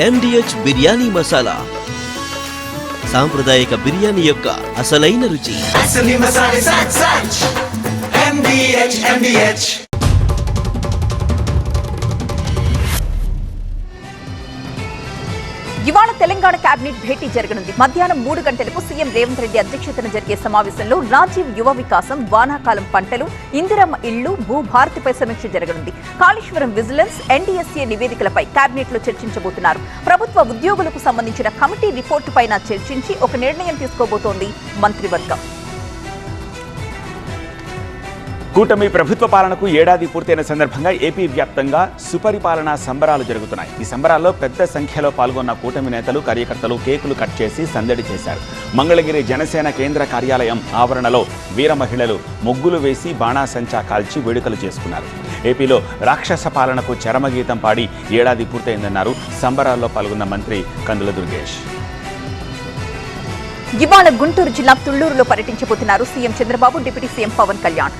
MDH biryani masala, సాంప్రదాయక బిర్యానీ యొక్క అసలైన రుచి. ఇవాళ తెలంగాణ కేబినెట్ భేటీ జరగనుంది. మధ్యాహ్నం 3 గంటలకు సీఎం రేవంత్ రెడ్డి అధ్యక్షతన జరిగే సమావేశంలో రాజీవ్ యువ వికాసం, వానాకాలం పంటలు, ఇందిరమ్మ ఇళ్లు, భూభారతిపై సమీక్ష జరగనుంది. కాళేశ్వరం విజిలెన్స్, NDSA నివేదికలపై కేబినెట్ లో చర్చించబోతున్నారు. ప్రభుత్వ ఉద్యోగులకు సంబంధించిన కమిటీ రిపోర్టు పైన చర్చించి ఒక నిర్ణయం తీసుకోబోతోంది మంత్రివర్గం. కూటమి ప్రభుత్వ పాలనకు ఏడాది పూర్తయిన సందర్భంగా ఏపీ వ్యాప్తంగా సుపరిపాలన సంబరాలు జరుగుతున్నాయి. ఈ సంబరాల్లో పెద్ద సంఖ్యలో పాల్గొన్న కూటమి నేతలు, కార్యకర్తలు కేకులు కట్ చేసి సందడి చేశారు. మంగళగిరి జనసేన కేంద్ర కార్యాలయం ఆవరణలో వీర మహిళలు ముగ్గులు వేసి బాణాసంచా కాల్చి వేడుకలు చేసుకున్నారు. ఏపీలో రాక్షస పాలనకు చరమగీతం పాడి ఏడాది పూర్తయిందన్నారు సంబరాల్లో పాల్గొన్న మంత్రి కందుల దుర్గేష్. ఇవాళ గుంటూరు జిల్లా తుళ్లూరులో పర్యటించబోతున్నారు CM Chandrababu, deputy CM Pawan Kalyan.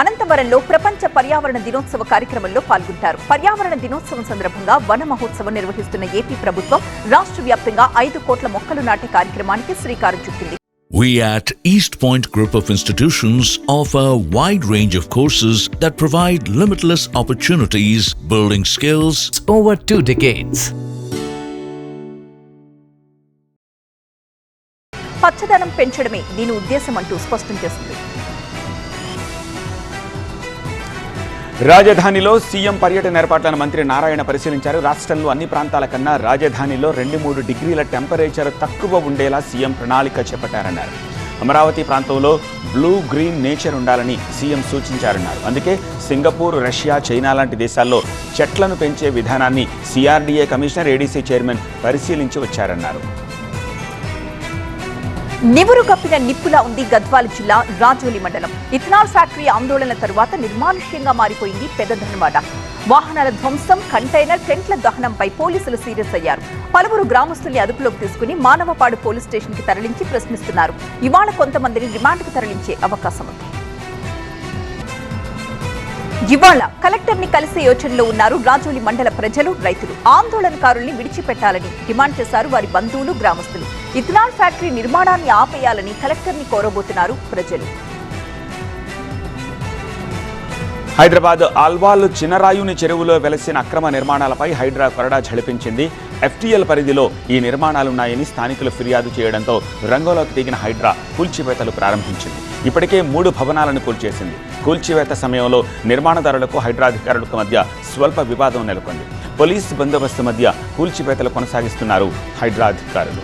అనంతవరంలో ప్రపంచ పర్యావరణ దినోత్సవ కార్యక్రమంలో పాల్గొంటారు. పర్యావరణ దినోత్సవం సందర్భంగా వన మహోత్సవం నిర్వహిస్తున్న ఏపీ ప్రభుత్వం రాష్ట్ర వ్యాప్తంగా 5 కోట్ల మొక్కలు నాటే కార్యక్రమానికి శ్రీకారం చుట్టింది. We at East Point Group of Institutions offer a wide range of courses that provide limitless opportunities, building skills over 2 decades. పచ్చదనం పెంచడమే దీని ఉద్దేశం అంటూ స్పష్టం చేసింది. రాజధానిలో సీఎం పర్యటన ఏర్పాట్లను మంత్రి నారాయణ పరిశీలించారు. రాష్ట్రంలో అన్ని ప్రాంతాల కన్నా రాజధానిలో 2-3 డిగ్రీల టెంపరేచర్ తక్కువ ఉండేలా సీఎం ప్రణాళిక చేపట్టారన్నారు. అమరావతి ప్రాంతంలో బ్లూ గ్రీన్ నేచర్ ఉండాలని సీఎం సూచించారన్నారు. అందుకే సింగపూర్, రష్యా, చైనా లాంటి దేశాల్లో చెట్లను పెంచే విధానాన్ని CRDA కమిషనర్, ADC చైర్మన్ పరిశీలించి వచ్చారన్నారు. నివురు కప్పిన నిప్పులా ఉంది గద్వాల జిల్లా రాజోలి మండలం. ఇథనాల్ ఫ్యాక్టరీ ఆందోళన తరువాత నిర్మానుష్యంగా మారిపోయింది పెద్ద ధనవాడ. వాహనాల ధ్వంసం, కంటైనర్, టెంట్ల దహనంపై పోలీసులు సీరియస్ అయ్యారు. పలువురు గ్రామస్తుల్ని అదుపులోకి తీసుకుని మానవపాడు పోలీస్ స్టేషన్ కి తరలించి ప్రశ్నిస్తున్నారు. ఇవాళ కొంతమందిని రిమాండ్కు తరలించే అవకాశం ఉంది. ఇవాళ కలెక్టర్ ని కలిసే యోచనలో ఉన్నారు రాజోలి మండల ప్రజలు, రైతులు. ఆందోళనకారుల్ని విడిచిపెట్టాలని డిమాండ్ చేశారు వారి బంధువులు, గ్రామస్తులు. ఇథనాల్ ఫ్యాక్టరీ నిర్మాణాన్ని ఆపేయాలని కలెక్టర్ ని కోరబోతున్నారు ప్రజలు. హైదరాబాద్ ఆల్వాల్ చినరాయుని చెరువులో వెలసిన అక్రమ నిర్మాణాలపై హైడ్రా కొరడా ఝళిపించింది. FTL పరిధిలో ఈ నిర్మాణాలున్నాయని స్థానికులు ఫిర్యాదు చేయడంతో రంగంలోకి దిగిన హైడ్రా కూల్చివేతలు ప్రారంభించింది. ఇప్పటికే 3 భవనాలను కూల్చేసింది. కూల్చివేత సమయంలో నిర్మాణదారులకు, హైడ్రా అధికారులకు మధ్య స్వల్ప వివాదం నెలకొంది. పోలీస్ బందోబస్తు మధ్య కూల్చివేతలు కొనసాగిస్తున్నారు హైడ్రా అధికారులు.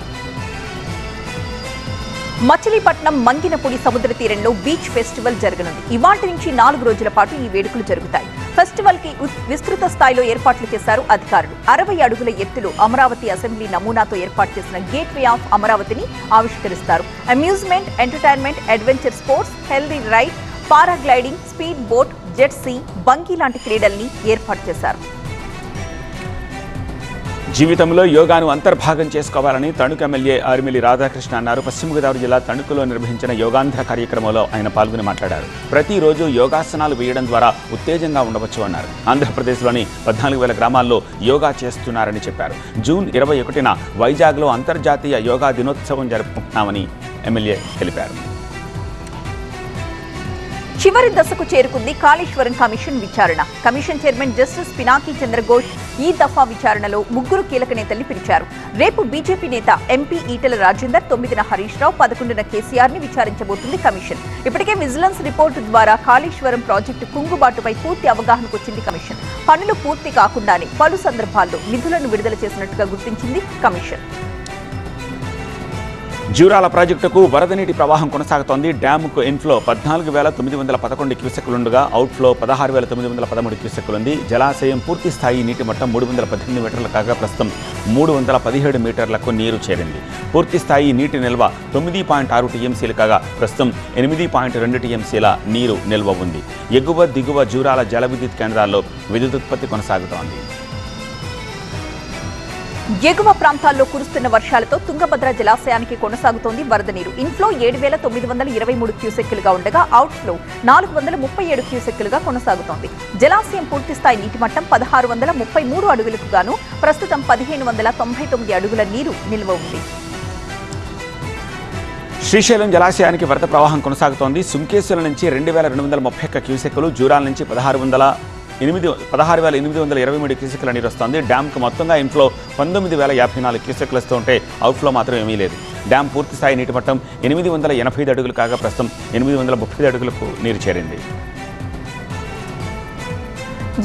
మచిలీపట్నం మంగినపూడి సముద్ర తీరంలో బీచ్ ఫెస్టివల్ జరగనుంది. ఇవాటి నుంచి 4 రోజుల పాటు ఈ వేడుకలు జరుగుతాయి. ఫెస్టివల్ కి విస్తృత స్థాయిలో ఏర్పాట్లు చేశారు అధికారులు. 60 అడుగుల ఎత్తులో అమరావతి అసెంబ్లీ నమూనాతో ఏర్పాటు చేసిన గేట్వే ఆఫ్ అమరావతిని ఆవిష్కరిస్తారు. Amusement, entertainment, adventure sports, healthy ride, paragliding, speed boat, jet ski, bungee లాంటి క్రీడల్ని ఏర్పాటు చేశారు. జీవితంలో యోగాను అంతర్భాగం చేసుకోవాలని తణుకు ఎమ్మెల్యే ఆర్మిలి రాధాకృష్ణ అన్నారు. పశ్చిమ గోదావరి జిల్లా తణుకులో నిర్వహించిన యోగాంధ్ర కార్యక్రమంలో ఆయన పాల్గొని మాట్లాడారు. ప్రతిరోజు యోగాసనాలు వేయడం ద్వారా ఉత్తేజంగా ఉండవచ్చు అన్నారు. ఆంధ్రప్రదేశ్లోని 14,000 గ్రామాల్లో యోగా చేస్తున్నారని చెప్పారు. జూన్ 21న వైజాగ్లో అంతర్జాతీయ యోగా దినోత్సవం జరుపుకుంటున్నామని ఎమ్మెల్యే తెలిపారు. చివరి దశకు చేరుకుంది కాళేశ్వరం కమిషన్ విచారణ. Commission chairman justice Pinaki Chandra Ghose ఈ దఫా విచారణలో 3 కీలక నేతల్ని పిలిచారు. రేపు బీజేపీ నేత ఎంపీ ఈటెల రాజేందర్, 9న హరీష్ రావు, 11న కేసీఆర్ ని విచారించబోతుంది కమిషన్. ఇప్పటికే విజిలెన్స్ రిపోర్టు ద్వారా కాళేశ్వరం ప్రాజెక్టు కుంగుబాటుపై పూర్తి అవగాహనకు వచ్చింది కమిషన్. పనులు పూర్తి కాకుండానే పలు సందర్భాల్లో నిధులను విడుదల చేసినట్టుగా గుర్తించింది కమిషన్. జూరాల ప్రాజెక్టుకు వరద నీటి ప్రవాహం కొనసాగుతోంది. డ్యాముకు ఇన్ఫ్లో 14,911 క్యూసెక్కులుండగా అవుట్ఫ్లో 16,913 క్యూసెక్కులుంది. జలాశయం పూర్తి స్థాయి నీటి మట్టం 318 మీటర్లు కాగా ప్రస్తుతం 317 మీటర్లకు నీరు చేరింది. పూర్తి స్థాయి నీటి నిల్వ 9.6 టీఎంసీలు కాగా ప్రస్తుతం 8.2 టీఎంసీల నీరు నిల్వ ఉంది. ఎగువ దిగువ జూరాల జల విద్యుత్ కేంద్రాల్లో విద్యుత్ ఉత్పత్తి కొనసాగుతోంది. ఎగువ ప్రాంతాల్లో కురుస్తున్న వర్షాలతో తుంగభద్ర జలాశయానికి కొనసాగుతోంది వరద నీరు. ఇన్ఫ్లో 7,923 క్యూసెక్కులుగా ఉండగా అవుట్ఫ్లో 437 క్యూసెక్కులుగా కొనసాగుతోంది. జలాశయం పూర్తిస్థాయి నీటి మట్టం 1,633 అడుగులకు గాను ప్రస్తుతం 1,599 అడుగుల నీరు నిల్వ ఉంది. శ్రీశైలం జలాశయానికి వరద ప్రవాహం కొనసాగుతోంది. సుంకేశ్వరం నుంచి 2,231 క్యూసెక్కులు, జూరాల నుంచి 16,823 క్యూసెక్కుల నీరు వస్తోంది. డ్యాంకు మొత్తంగా ఇన్ఫ్లో 19,054 క్యూసెక్కులు వస్తూ ఉంటే అవుట్ఫ్లో మాత్రం ఏమీ లేదు. డ్యాం పూర్తిస్థాయి నీటి మట్టం 885 అడుగులు కాగా ప్రస్తుతం 835 అడుగులకు నీరు చేరింది.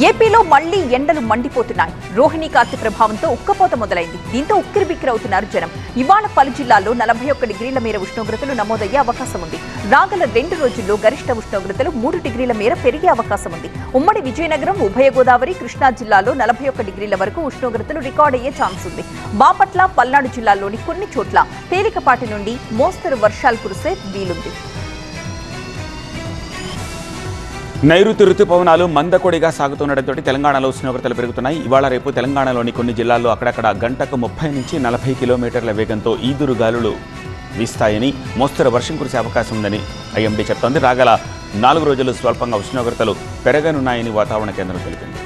ఏపీలో మళ్లీ ఎండలు మండిపోతున్నాయి. రోహిణి కార్తీ ప్రభావంతో ఉక్కపోత మొదలైంది. దీంతో ఉక్కిరిబిక్కిరవుతున్నారు జనం. ఇవాళ పలు జిల్లాల్లో 41 డిగ్రీల మేర ఉష్ణోగ్రతలు నమోదయ్యే అవకాశం ఉంది. రాగల 2 రోజుల్లో గరిష్ట ఉష్ణోగ్రతలు 3 డిగ్రీల మేర పెరిగే అవకాశం ఉంది. ఉమ్మడి విజయనగరం, ఉభయ గోదావరి, కృష్ణా జిల్లాల్లో 41 డిగ్రీల వరకు ఉష్ణోగ్రతలు రికార్డ్ అయ్యే ఛాన్స్ ఉంది. బాపట్ల, పల్నాడు జిల్లాల్లోని కొన్ని చోట్ల తేలికపాటి నుండి మోస్తరు వర్షాలు కురిసే వీలుంది. నైరుతి రుతుపవనాలు మందకొడిగా సాగుతుండటంతో తెలంగాణలో ఉష్ణోగ్రతలు పెరుగుతున్నాయి. ఇవాళ రేపు తెలంగాణలోని కొన్ని జిల్లాల్లో అక్కడక్కడ గంటకు 30 నుంచి 40 కిలోమీటర్ల వేగంతో ఈదురు గాలులు వీస్తాయని, మోస్తరు వర్షం కురిసే అవకాశం ఉందని ఐఎండీ చెప్తోంది. రాగల 4 రోజులు స్వల్పంగా ఉష్ణోగ్రతలు పెరగనున్నాయని వాతావరణ కేంద్రం తెలిపింది.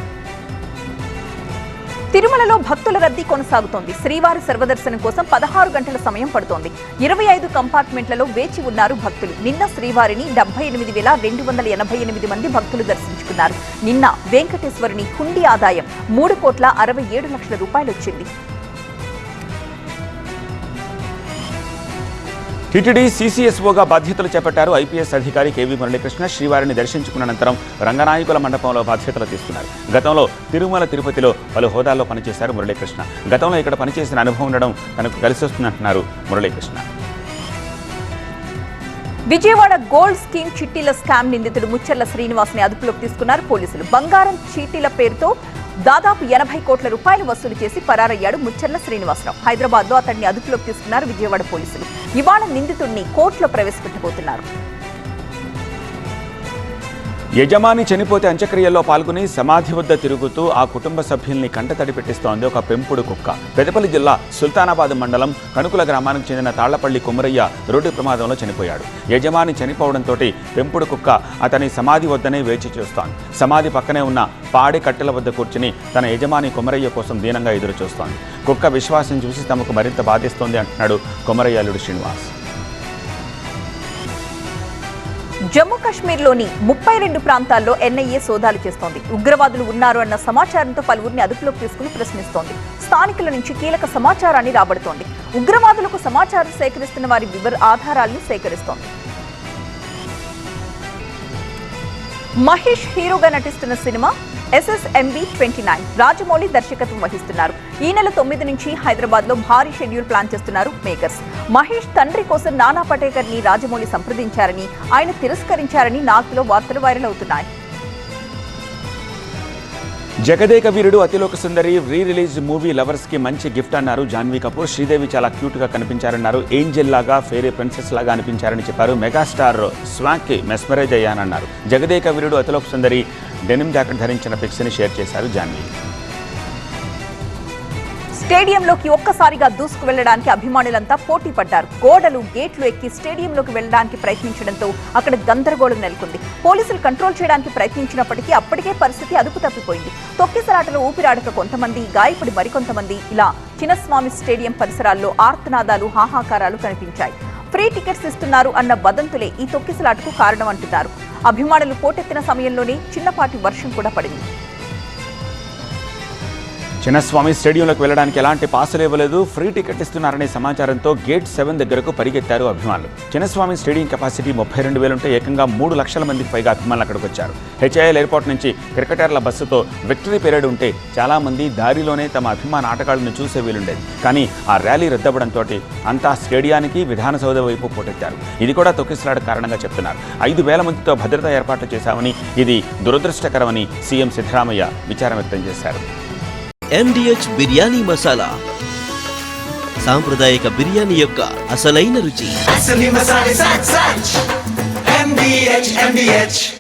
తిరుమలలో భక్తుల రద్దీ కొనసాగుతోంది. శ్రీవారి సర్వదర్శనం కోసం 16 గంటల సమయం పడుతోంది. 25 కంపార్ట్మెంట్లలో వేచి ఉన్నారు భక్తులు. నిన్న శ్రీవారిని 78,288 మంది భక్తులు దర్శించుకున్నారు. నిన్న వెంకటేశ్వరుని హుండీ ఆదాయం 3,67,00,000 రూపాయలు వచ్చింది. టీటీడీ సీసీఎస్ఓగా బాధ్యతలు చేపట్టారు ఐపీఎస్ అధికారి కేవీ మురళీకృష్ణ. శ్రీవారిని దర్శించుకున్న అనంతరం రంగనాయకుల మండపంలో బాధ్యతలు తీసుకున్నారు. గతంలో తిరుమల తిరుపతిలో పలు హోదాల్లో పనిచేశారు మురళీకృష్ణ. గతంలో ఇక్కడ పనిచేసిన అనుభవం ఉండడం తనకు కలిసి వస్తుందంటున్నారు మురళీకృష్ణ. విజయవాడ గోల్డ్ స్కీమ్ చిట్టీల స్కామ్ నిందితుడు ముచ్చర్ల శ్రీనివాస్ ని అదుపులోకి తీసుకున్నారు పోలీసులు. బంగారం చీటీల పేరుతో దాదాపు 80 కోట్ల రూపాయలు వసూలు చేసి పరారయ్యాడు ముచ్చర్ల శ్రీనివాసరావు. హైదరాబాద్ లో అతన్ని అదుపులోకి తీసుకున్నారు విజయవాడ పోలీసులు. ఇవాళ నిందితుడిని కోర్టులో ప్రవేశపెట్టబోతున్నారు. యజమాని చనిపోతే అంత్యక్రియల్లో పాల్గొని సమాధి వద్ద తిరుగుతూ ఆ కుటుంబ సభ్యుల్ని కంటతడి పెట్టిస్తోంది ఒక పెంపుడు కుక్క. పెద్దపల్లి జిల్లా సుల్తానాబాద్ మండలం కనుకుల గ్రామానికి చెందిన తాళ్లపల్లి కుమరయ్య రోడ్డు ప్రమాదంలో చనిపోయాడు. యజమాని చనిపోవడంతో పెంపుడు కుక్క అతని సమాధి వద్దనే వేచి చూస్తోంది. సమాధి పక్కనే ఉన్న పాడి కట్టెల వద్ద కూర్చుని తన యజమాని కుమరయ్య కోసం దీనంగా ఎదురు చూస్తోంది. కుక్క విశ్వాసం చూసి తమకు మరింత బాధిస్తోంది అంటున్నాడు కుమరయ్య అల్లుడు శ్రీనివాస్. జమ్మూ కాశ్మీర్లోని 32 ప్రాంతాల్లో ఎన్ఐఏ సోదాలు చేస్తోంది. ఉగ్రవాదులు ఉన్నారు అన్న సమాచారంతో పలువురిని అదుపులోకి తీసుకుని ప్రశ్నిస్తోంది. స్థానికుల నుంచి కీలక సమాచారాన్ని రాబడుతోంది. ఉగ్రవాదులకు సమాచారం సేకరిస్తున్న వారి ఆధారాలను సేకరిస్తోంది. మహేష్ హీరోగా నటిస్తున్న సినిమా SSMB 29 రాజమౌళి దర్శకత్వం వహిస్తున్నారు. ఈ నెల 9 నుంచి హైదరాబాద్ లో భారీ షెడ్యూల్ ప్లాన్ చేస్తున్నారు మేకర్స్. మహేష్ తండ్రి కోసం నానా పటేకర్ ని రాజమౌళి సంప్రదించారని, ఆయన తిరస్కరించారని నార్త్ లో వార్తలు వైరల్ అవుతున్నాయి. Jagadeka Veerudu Athiloka Sundari re release movie lovers కి మంచి గిఫ్ట్ అన్నారు జాన్వీ కపూర్. శ్రీదేవి చాలా క్యూట్ గా కనిపించారన్నారు. ఏంజెల్ లాగా, ఫెయిరీ ప్రిన్సెస్ లాగా అనిపించారని చెప్పారు. మెగాస్టార్ స్వాగ్ కి mesmerise అయ్యానన్నారు. Jagadeka Veerudu Athiloka Sundari denim jacket ధరించిన పిక్స్ ని షేర్ చేశారు జాన్వీ. స్టేడియంలోకి ఒక్కసారిగా దూసుకు వెళ్లడానికి అభిమానులంతా పోటీ పడ్డారు. గోడలు, గేట్లు ఎక్కి స్టేడియంలోకి వెళ్లడానికి ప్రయత్నించడంతో అక్కడ గందరగోళం నెలకొంది. పోలీసులు కంట్రోల్ చేయడానికి ప్రయత్నించినప్పటికీ అప్పటికే పరిస్థితి అదుపు తప్పిపోయింది. తొక్కిసలాటలో ఊపిరాడక కొంతమంది, గాయపడి మరికొంతమంది ఇలా చిన్నస్వామి స్టేడియం పరిసరాల్లో ఆర్తనాదాలు, హాహాకారాలు కనిపించాయి. ఫ్రీ టికెట్స్ ఇస్తున్నారు అన్న వదంతులే ఈ తొక్కిసలాటకు కారణం అంటున్నారు. అభిమానులు పోటెత్తిన సమయంలోనే చిన్నపాటి వర్షం కూడా పడింది. చిన్నస్వామి స్టేడియంలోకి వెళ్ళడానికి ఎలాంటి పాసులు ఇవ్వలేదు. ఫ్రీ టికెట్ ఇస్తున్నారనే సమాచారంతో గేట్ 7 దగ్గరకు పరిగెత్తారు అభిమానులు. చిన్నస్వామి స్టేడియం కెపాసిటీ 32,000 ఉంటే ఏకంగా 3 లక్షల మందికి పైగా అభిమానులు అక్కడికి వచ్చారు. HIL ఎయిర్పోర్ట్ నుంచి క్రికెటర్ల బస్సుతో విక్టరీ పీరియడ్ ఉంటే చాలా మంది దారిలోనే తమ అభిమాన ఆటగాళ్లను చూసే వీలుండేది. కానీ ఆ ర్యాలీ రద్దవడంతో అంతా స్టేడియానికి, విధానసౌధ వైపు పోటెత్తారు. ఇది కూడా తొక్కిసలాట కారణంగా చెప్తున్నారు. 5,000 మందితో భద్రతా ఏర్పాట్లు చేశామని, ఇది దురదృష్టకరమని సీఎం సిద్ధరామయ్య విచారం వ్యక్తం చేశారు. MDH బిర్యానీ మసాలా, సాంప్రదాయక బిర్యానీ యొక్క అసలైన రుచి.